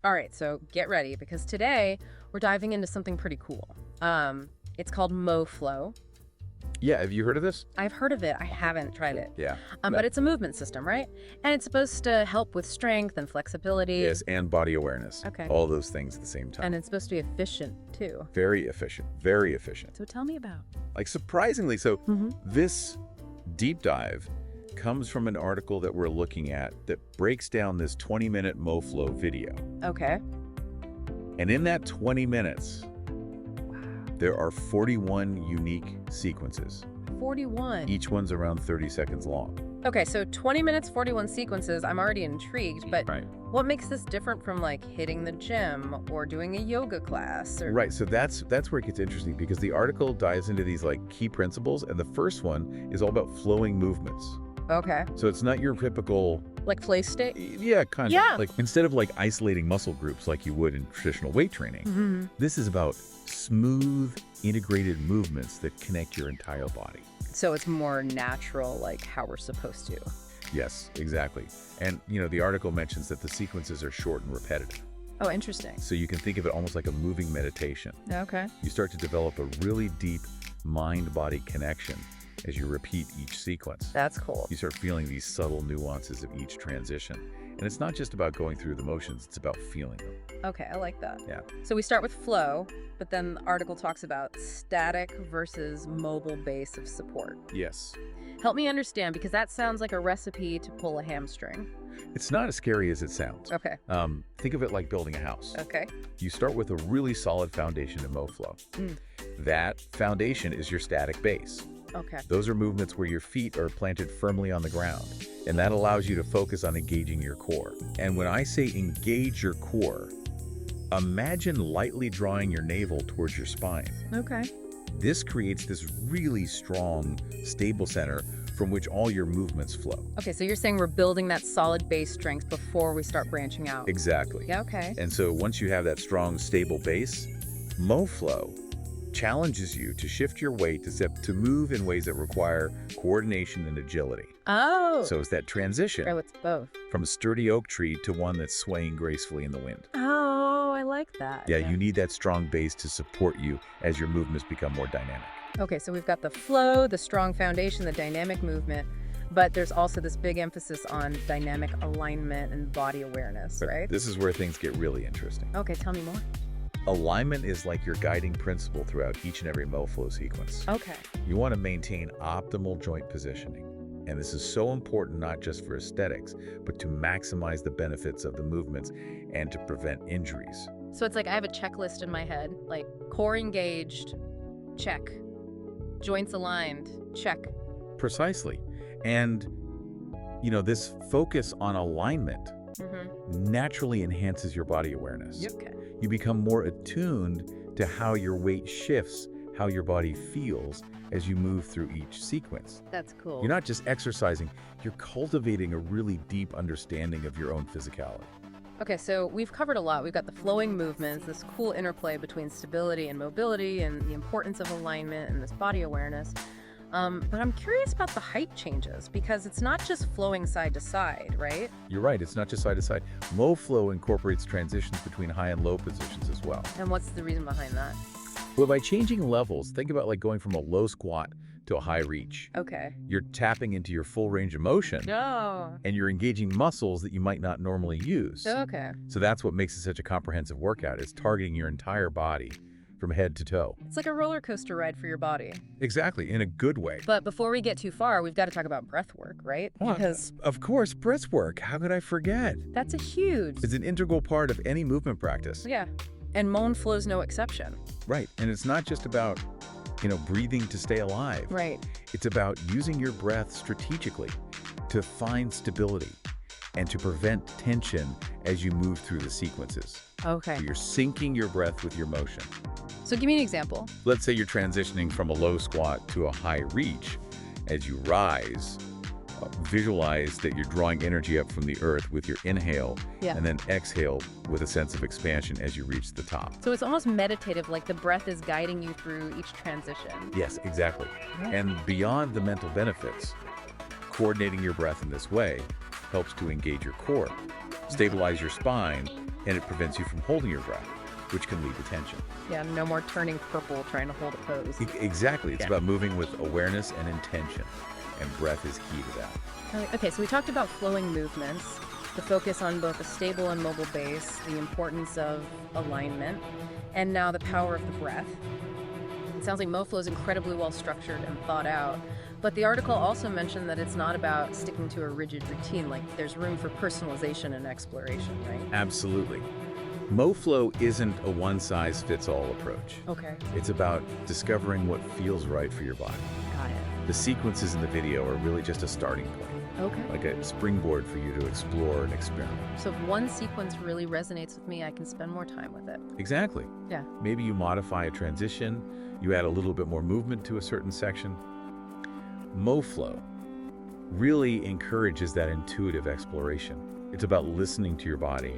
All right, so get ready because today we're diving into something pretty cool. It's called MoFlow. Yeah, have you heard of this? I've heard of it. I haven't tried it. Yeah. But it's a movement system, right? And it's supposed to help with strength and flexibility. Yes, and body awareness. Okay. All those things at the same time. And it's supposed to be efficient, too. Very efficient. Very efficient. So tell me about. Like surprisingly, so this deep dive comes from an article that we're looking at that breaks down this 20-minute MoFlow video. Okay. And in that 20 minutes, there are 41 unique sequences. 41. Each one's around 30 seconds long. Okay, so 20 minutes, 41 sequences. I'm already intrigued, but Right. what makes this different from like hitting the gym or doing a yoga class? Or... Right, so that's where it gets interesting because the article dives into these like key principles, and the first one is all about flowing movements. Okay. So it's not your typical, Like play state? yeah, kind of. Yeah. Like instead of like isolating muscle groups like you would in traditional weight training, this is about smooth, integrated movements that connect your entire body. So it's more natural, like how we're supposed to. Yes, exactly. And, the article mentions that the sequences are short and repetitive. Oh, interesting. So you can think of it almost like a moving meditation. Okay. You start to develop a really deep mind-body connection as you repeat each sequence. That's cool. You start feeling these subtle nuances of each transition. And it's not just about going through the motions, it's about feeling them. Okay, I like that. Yeah. So we start with flow, but then the article talks about static versus mobile base of support. Yes. Help me understand, because that sounds like a recipe to pull a hamstring. It's not as scary as it sounds. Okay. Think of it like building a house. Okay. You start with a really solid foundation in MoFlow. That foundation is your static base. Okay. Those are movements where your feet are planted firmly on the ground, and that allows you to focus on engaging your core. And when I say engage your core, imagine lightly drawing your navel towards your spine. Okay. This creates this really strong, stable center from which all your movements flow. Okay, so you're saying we're building that solid base strength before we start branching out. Exactly. Yeah, okay. And so once you have that strong, stable base, MoFlow challenges you to shift your weight to move in ways that require coordination and agility. Oh. So it's that transition Oh, it's both. from a sturdy oak tree to one that's swaying gracefully in the wind. Oh, I like that. Yeah, you need that strong base to support you as your movements become more dynamic. Okay, so we've got the flow, the strong foundation, the dynamic movement, but there's also this big emphasis on dynamic alignment and body awareness, But right? this is where things get really interesting. Okay, tell me more. Alignment is like your guiding principle throughout each and every MoFlow sequence. Okay. You want to maintain optimal joint positioning. And this is so important not just for aesthetics, but to maximize the benefits of the movements and to prevent injuries. So it's like I have a checklist in my head, like core engaged, check. Joints aligned, check. Precisely. And, this focus on alignment naturally enhances your body awareness. Okay. You become more attuned to how your weight shifts, how your body feels as you move through each sequence. That's cool. You're not just exercising, you're cultivating a really deep understanding of your own physicality. Okay, so we've covered a lot. We've got the flowing movements, this cool interplay between stability and mobility, and the importance of alignment and this body awareness. But I'm curious about the height changes, because it's not just flowing side to side, right? You're right, it's not just side to side. MoFlow incorporates transitions between high and low positions as well. And what's the reason behind that? Well, by changing levels, think about like going from a low squat to a high reach. Okay. You're tapping into your full range of motion. No. And you're engaging muscles that you might not normally use. Okay. So that's what makes it such a comprehensive workout, is targeting your entire body from head to toe. It's like a roller coaster ride for your body. Exactly, in a good way. But before we get too far, we've got to talk about breath work, right? Well, Because of course, breath work. How could I forget? that's a huge... It's an integral part of any movement practice. Yeah. And MoFlow's no exception. Right, and it's not just about, breathing to stay alive. Right. It's about using your breath strategically to find stability and to prevent tension as you move through the sequences. Okay. So you're syncing your breath with your motion. So give me an example. Let's say you're transitioning from a low squat to a high reach. As you rise, visualize that you're drawing energy up from the earth with your inhale, Yeah. and then exhale with a sense of expansion as you reach the top. So it's almost meditative, like the breath is guiding you through each transition. Yes, exactly. Yeah. And beyond the mental benefits, coordinating your breath in this way helps to engage your core, stabilize your spine, and it prevents you from holding your breath, which can lead to tension. Yeah, no more turning purple trying to hold a pose. Exactly. It's about moving with awareness and intention, and breath is key to that. Okay, so we talked about flowing movements, the focus on both a stable and mobile base, the importance of alignment, and now the power of the breath. It sounds like MoFlow is incredibly well structured and thought out, but the article also mentioned that it's not about sticking to a rigid routine, like there's room for personalization and exploration, right? Absolutely. MoFlow isn't a one-size-fits-all approach. Okay, It's about discovering what feels right for your body. got it. The sequences in the video are really just a starting point, Okay. like a springboard for you to explore and experiment. So if one sequence really resonates with me, I can spend more time with it. Exactly. Yeah. Maybe you modify a transition, you add a little bit more movement to a certain section. MoFlow really encourages that intuitive exploration. It's about listening to your body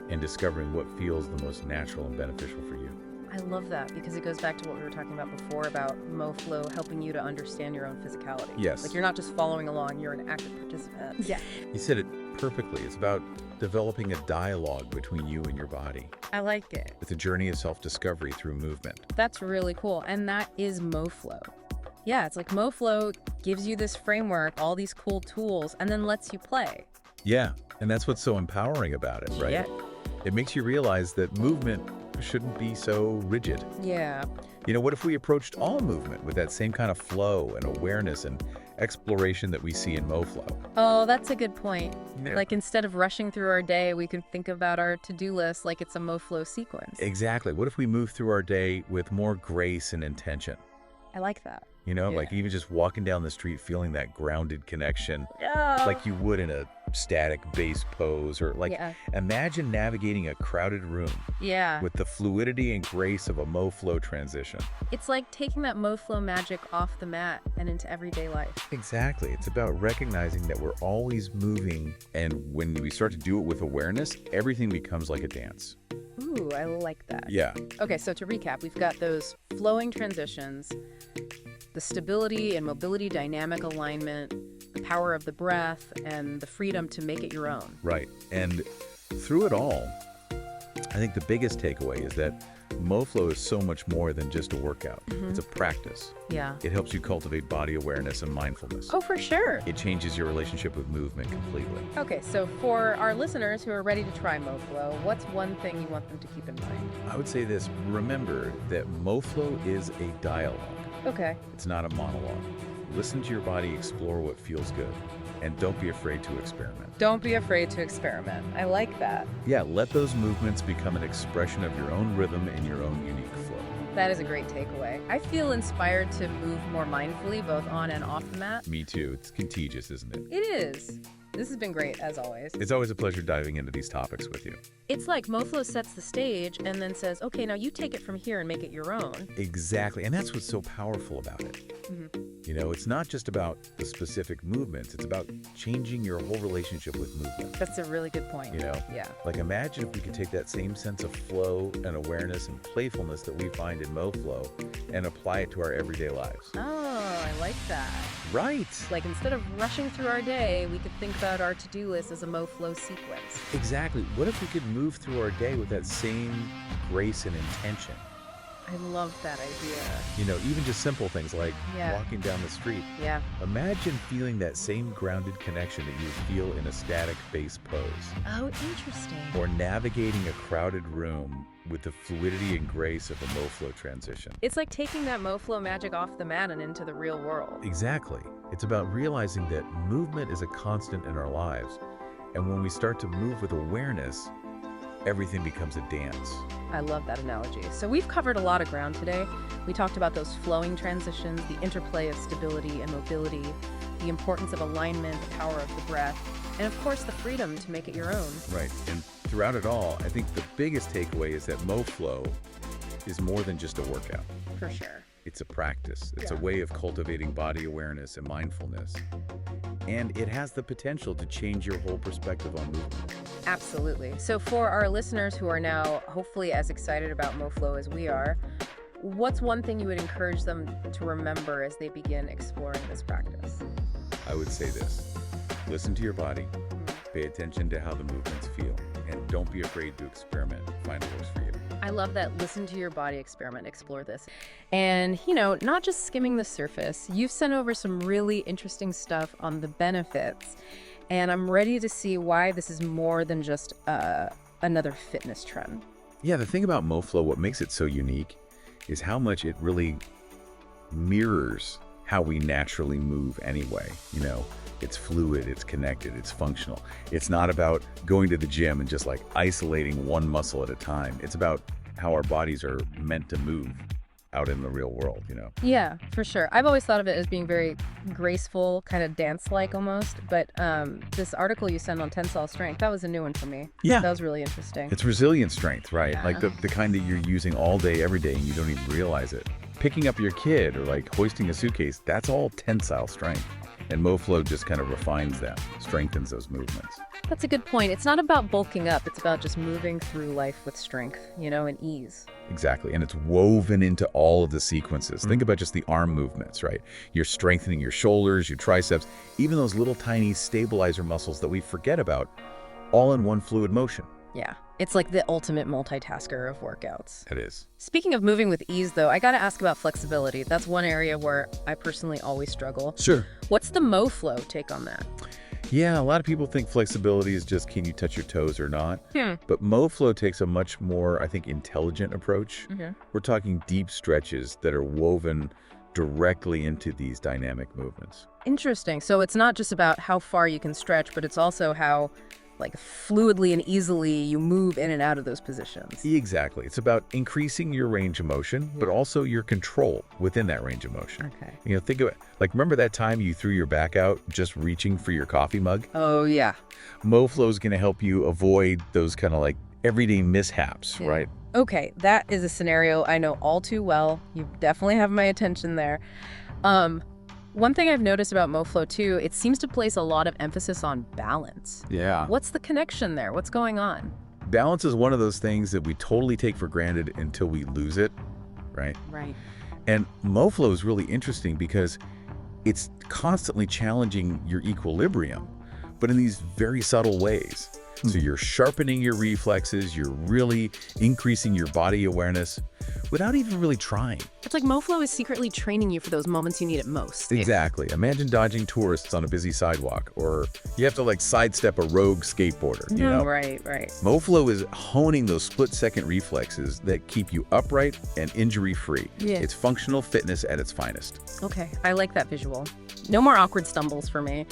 and discovering what feels the most natural and beneficial for you. I love that because it goes back to what we were talking about before about MoFlow helping you to understand your own physicality. Yes. Like you're not just following along, you're an active participant. Yeah. You said it perfectly. It's about developing a dialogue between you and your body. I like it. It's a journey of self-discovery through movement. That's really cool. And that is MoFlow. Yeah, it's like MoFlow gives you this framework, all these cool tools, and then lets you play. Yeah, and that's what's so empowering about it, right? Yeah. It makes you realize that movement shouldn't be so rigid. Yeah. You know, what if we approached all movement with that same kind of flow and awareness and exploration that we see in MoFlow? Oh, that's a good point. Yeah. Like instead of rushing through our day, we could think about our to-do list like it's a MoFlow sequence. Exactly. What if we move through our day with more grace and intention? I like that. You know, Yeah. like even just walking down the street feeling that grounded connection Yeah. like you would in a static base pose, or like Yeah. imagine navigating a crowded room Yeah. with the fluidity and grace of a MoFlow transition. It's like taking that MoFlow magic off the mat and into everyday life. Exactly. It's about recognizing that we're always moving, and when we start to do it with awareness, everything becomes like a dance. Ooh, I like that. Yeah. Okay, so to recap, we've got those flowing transitions, the stability and mobility dynamic alignment, the power of the breath, and the freedom to make it your own. Right. And through it all, I think the biggest takeaway is that MoFlow is so much more than just a workout. It's a practice. Yeah. It helps you cultivate body awareness and mindfulness. Oh, for sure. It changes your relationship with movement completely. Okay, so for our listeners who are ready to try MoFlow, what's one thing you want them to keep in mind? I would say this: remember that MoFlow is a dialogue. Okay. It's not a monologue. Listen to your body, explore what feels good, and don't be afraid to experiment. Don't be afraid to experiment. I like that. Yeah, let those movements become an expression of your own rhythm and your own unique flow. That is a great takeaway. I feel inspired to move more mindfully, both on and off the mat. Me too. It's contagious, isn't it? It is. This has been great, as always. It's always a pleasure diving into these topics with you. It's like MoFlow sets the stage and then says, okay, now you take it from here and make it your own. Exactly, and that's what's so powerful about it. You know, it's not just about the specific movements, it's about changing your whole relationship with movement. That's a really good point. You know? Yeah. Like imagine if we could take that same sense of flow and awareness and playfulness that we find in MoFlow and apply it to our everyday lives. Oh, I like that. Right. Like instead of rushing through our day, we could think about our to-do list as a MoFlow sequence. Exactly. What if we could move through our day with that same grace and intention? I love that idea. You know, even just simple things like Yeah. walking down the street. Yeah. Imagine feeling that same grounded connection that you feel in a static base pose, Oh, interesting. or navigating a crowded room with the fluidity and grace of a MoFlow transition. It's like taking that MoFlow magic off the mat and into the real world. Exactly. It's about realizing that movement is a constant in our lives, and when we start to move with awareness, everything becomes a dance. I love that analogy. So we've covered a lot of ground today. We talked about those flowing transitions, the interplay of stability and mobility, the importance of alignment, the power of the breath, and of course the freedom to make it your own. Right. And throughout it all, I think the biggest takeaway is that MoFlow is more than just a workout. For sure. It's a practice. It's Yeah. a way of cultivating body awareness and mindfulness. And it has the potential to change your whole perspective on movement. Absolutely. So for our listeners who are now hopefully as excited about MoFlow as we are, what's one thing you would encourage them to remember as they begin exploring this practice? I would say this: listen to your body, pay attention to how the movements feel, and don't be afraid to experiment. Find what works for you. I love that. Listen to your body, experiment, explore this. And, not just skimming the surface, you've sent over some really interesting stuff on the benefits. And I'm ready to see why this is more than just another fitness trend. Yeah, the thing about MoFlow, what makes it so unique is how much it really mirrors how we naturally move anyway. It's fluid, it's connected, it's functional. It's not about going to the gym and just like isolating one muscle at a time. It's about how our bodies are meant to move out in the real world. Yeah, for sure. I've always thought of it as being very graceful, kind of dance-like almost. But this article you sent on tensile strength, that was a new one for me. Yeah. That was really interesting. It's resilient strength, right? Yeah. Like the kind that you're using all day, every day, and you don't even realize it. Picking up your kid or like hoisting a suitcase, that's all tensile strength. And MoFlow just kind of refines that, strengthens those movements. That's a good point. It's not about bulking up. It's about just moving through life with strength, and ease. Exactly. And it's woven into all of the sequences. Think about just the arm movements, right? You're strengthening your shoulders, your triceps, even those little tiny stabilizer muscles that we forget about, all in one fluid motion. Yeah. It's like the ultimate multitasker of workouts. It is. Speaking of moving with ease, though, I got to ask about flexibility. That's one area where I personally always struggle. Sure. What's the MoFlow take on that? Yeah, a lot of people think flexibility is just can you touch your toes or not? But MoFlow takes a much more, I think, intelligent approach. We're talking deep stretches that are woven directly into these dynamic movements. Interesting. So it's not just about how far you can stretch, but it's also how fluidly and easily you move in and out of those positions. Exactly. It's about increasing your range of motion, but also your control within that range of motion. Okay. Think of it, remember that time you threw your back out just reaching for your coffee mug? Oh, yeah. MoFlow is going to help you avoid those kind of everyday mishaps, right? Okay, that is a scenario I know all too well. You definitely have my attention there. One thing I've noticed about MoFlow too, it seems to place a lot of emphasis on balance. Yeah. What's the connection there? What's going on? Balance is one of those things that we totally take for granted until we lose it, right? Right. And MoFlow is really interesting because it's constantly challenging your equilibrium, but in these very subtle ways. So you're sharpening your reflexes, you're really increasing your body awareness without even really trying. It's like MoFlow is secretly training you for those moments you need it most. Exactly. Imagine dodging tourists on a busy sidewalk, or you have to sidestep a rogue skateboarder, you know? Right. MoFlow is honing those split-second reflexes that keep you upright and injury-free. Yeah. It's functional fitness at its finest. Okay, I like that visual. No more awkward stumbles for me.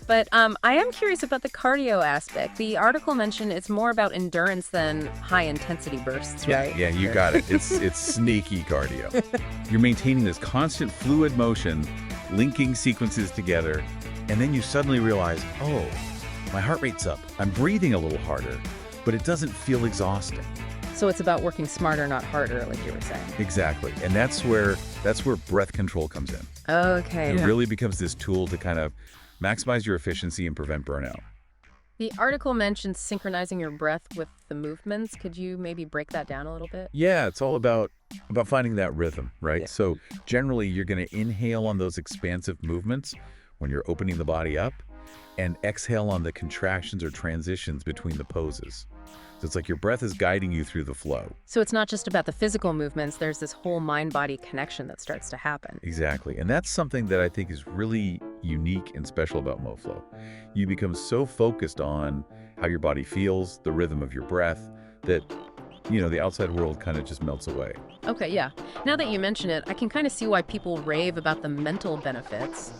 But I am curious about the cardio aspect. The article mentioned it's more about endurance than high-intensity bursts, right? Yeah, you got it. It's sneaky cardio. You're maintaining this constant fluid motion, linking sequences together, and then you suddenly realize, oh, my heart rate's up. I'm breathing a little harder, but it doesn't feel exhausting. So it's about working smarter, not harder, like you were saying. Exactly. And that's where breath control comes in. Okay. It really becomes this tool to kind of maximize your efficiency and prevent burnout. The article mentions synchronizing your breath with the movements. Could you maybe break that down a little bit? Yeah, it's all about finding that rhythm, right? Yeah. So generally, you're going to inhale on those expansive movements when you're opening the body up and exhale on the contractions or transitions between the poses. So it's like your breath is guiding you through the flow. So it's not just about the physical movements. There's this whole mind-body connection that starts to happen. Exactly. And that's something that I think is really unique and special about MoFlow. You become so focused on how your body feels, the rhythm of your breath, that, the outside world kind of just melts away. Okay, yeah. Now that you mention it, I can kind of see why people rave about the mental benefits.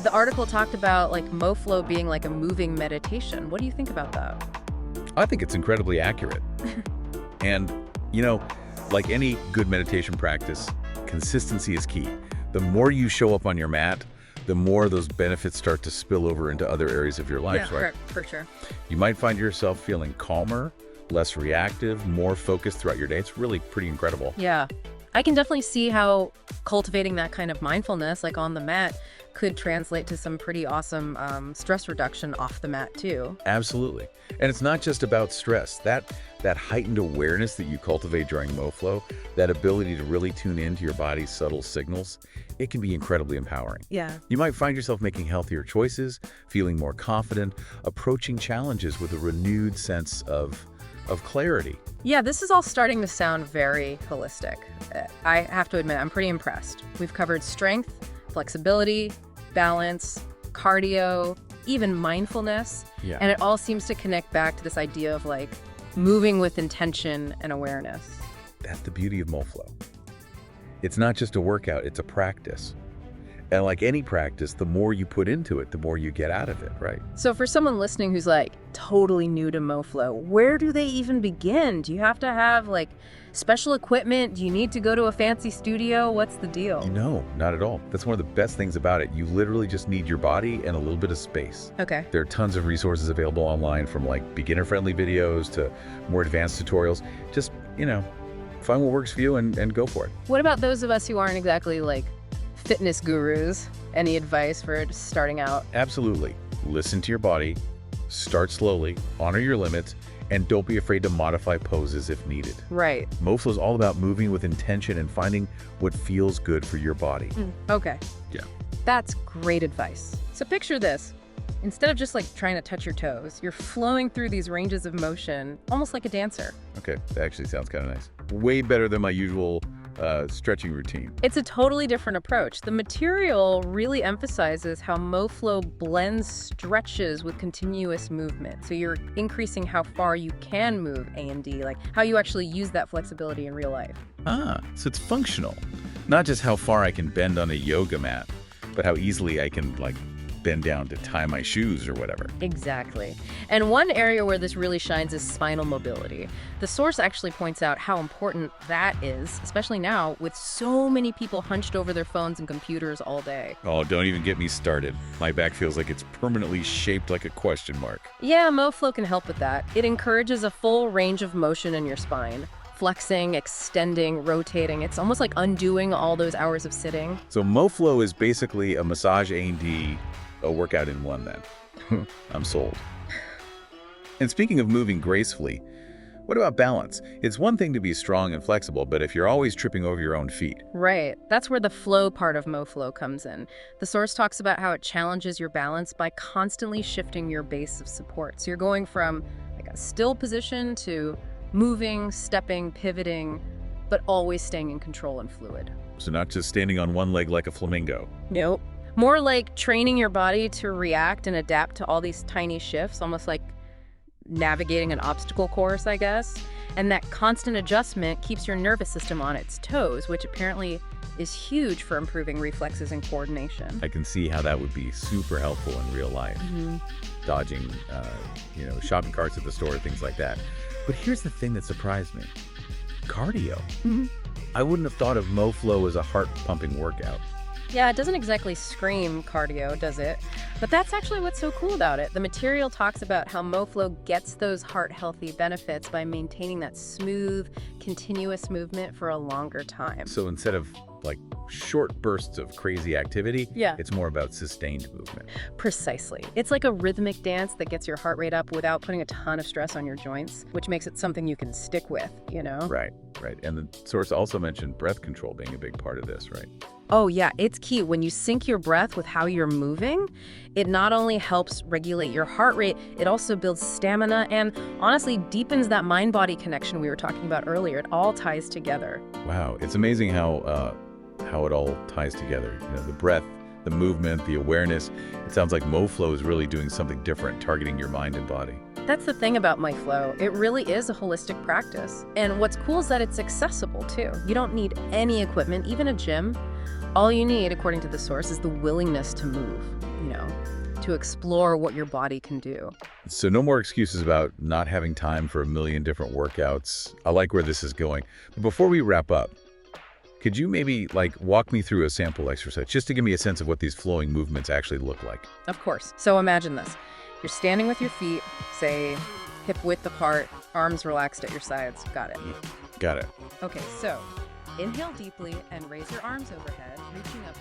The article talked about MoFlow being like a moving meditation. What do you think about that? I think it's incredibly accurate. And, like any good meditation practice, consistency is key. The more you show up on your mat, the more those benefits start to spill over into other areas of your life, right? Correct, for sure. You might find yourself feeling calmer, less reactive, more focused throughout your day. It's really pretty incredible. Yeah. I can definitely see how cultivating that kind of mindfulness, on the mat, could translate to some pretty awesome stress reduction off the mat too. Absolutely. And it's not just about stress. That heightened awareness that you cultivate during MoFlow, that ability to really tune into your body's subtle signals, it can be incredibly empowering. Yeah. You might find yourself making healthier choices, feeling more confident, approaching challenges with a renewed sense of of clarity. Yeah, this is all starting to sound very holistic. I have to admit, I'm pretty impressed. We've covered strength, flexibility, balance, cardio, even mindfulness. Yeah. And it all seems to connect back to this idea of like moving with intention and awareness. That's the beauty of MoFlow. It's not just a workout, it's a practice. And like any practice, the more you put into it, the more you get out of it, right? So for someone listening who's like totally new to MoFlow, where do they even begin? Do you have to have like special equipment? Do you need to go to a fancy studio? What's the deal? No, not at all. That's one of the best things about it. You literally just need your body and a little bit of space. Okay. There are tons of resources available online, from like beginner-friendly videos to more advanced tutorials. Just, find what works for you and go for it. What about those of us who aren't exactly like fitness gurus? Any advice for just starting out? Absolutely. Listen to your body, start slowly, honor your limits, and don't be afraid to modify poses if needed. Right. MoFlow is all about moving with intention and finding what feels good for your body. Okay. Yeah. That's great advice. So picture this. Instead of just like trying to touch your toes, you're flowing through these ranges of motion, almost like a dancer. Okay, that actually sounds kind of nice. Way better than my usual stretching routine. It's a totally different approach. The material really emphasizes how MoFlow blends stretches with continuous movement. So you're increasing how far you can move A and D, like how you actually use that flexibility in real life. So it's functional. Not just how far I can bend on a yoga mat, but how easily I can bend down to tie my shoes or whatever. Exactly. And one area where this really shines is spinal mobility. The source actually points out how important that is, especially now with so many people hunched over their phones and computers all day. Oh, don't even get me started. My back feels like it's permanently shaped like a question mark. Yeah, MoFlow can help with that. It encourages a full range of motion in your spine. Flexing, extending, rotating. It's almost like undoing all those hours of sitting. So MoFlow is basically a massage A&D, a workout in one then. I'm sold. And speaking of moving gracefully, what about balance? It's one thing to be strong and flexible, but if you're always tripping over your own feet. Right. That's where the flow part of MoFlow comes in. The source talks about how it challenges your balance by constantly shifting your base of support. So you're going from like a still position to moving, stepping, pivoting, but always staying in control and fluid. So not just standing on one leg like a flamingo. Nope. More like training your body to react and adapt to all these tiny shifts, almost like navigating an obstacle course, I guess. And that constant adjustment keeps your nervous system on its toes, which apparently is huge for improving reflexes and coordination. I can see how that would be super helpful in real life. Dodging, shopping carts at the store, things like that. But here's the thing that surprised me. Cardio. I wouldn't have thought of MoFlow as a heart-pumping workout. Yeah, it doesn't exactly scream cardio, does it? But that's actually what's so cool about it. The material talks about how MoFlow gets those heart-healthy benefits by maintaining that smooth, continuous movement for a longer time. So instead of short bursts of crazy activity, Yeah. it's more about sustained movement. Precisely. It's like a rhythmic dance that gets your heart rate up without putting a ton of stress on your joints, which makes it something you can stick with, Right. And the source also mentioned breath control being a big part of this, right? Oh yeah, it's key. When you sync your breath with how you're moving, it not only helps regulate your heart rate, it also builds stamina and honestly deepens that mind-body connection we were talking about earlier. It all ties together. Wow, it's amazing how it all ties together. The breath, the movement, the awareness. It sounds like MoFlow is really doing something different, targeting your mind and body. That's the thing about MoFlow. It really is a holistic practice. And what's cool is that it's accessible too. You don't need any equipment, even a gym. All you need, according to the source, is the willingness to move, to explore what your body can do. So no more excuses about not having time for a million different workouts. I like where this is going. But before we wrap up, could you maybe walk me through a sample exercise just to give me a sense of what these flowing movements actually look like? Of course. So imagine this. You're standing with your feet, say, hip width apart, arms relaxed at your sides. Got it. Got it. Okay, so inhale deeply and raise your arms overhead, reaching up